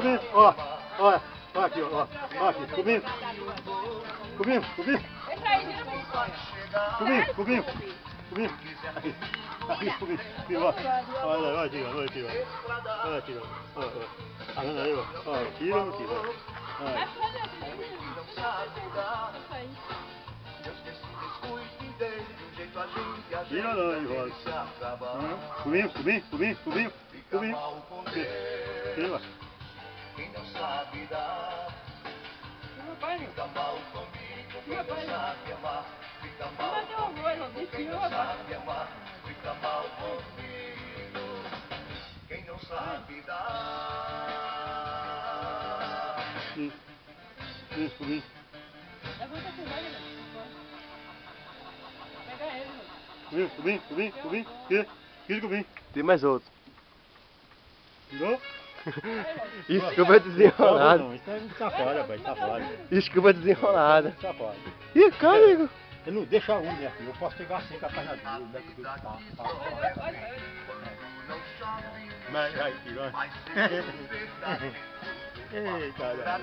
comigo, ó, olha, olha aqui, ó, aqui, comigo, comigo, comigo, comigo, comigo, comigo, aqui, aqui, comigo, aqui, ó, olha aqui, olha aqui, olha aqui, ó, tá vendo aí, ó, tira ou não tira, tira não, hein, Rosa. Comigo, comigo, comigo, comigo, comigo. Tira. Quem não sabe dar, fica mal comigo. Quem não sabe amar, fica mal comigo. Quem não sabe amar, fica mal comigo. Quem não sabe dar. Comigo. Comigo, comigo, comigo, tira comigo. Tem mais outro. Tirou? Escova desenrolada. Não, isso tá fora, rapaz, tá fora. Escova desenrolada. Tá fora. Ih, cara, amigo. Eu não deixa um, né, filho? Eu posso pegar assim com a página dele, né? Tá. Mas aí, tirou. Ei, cara.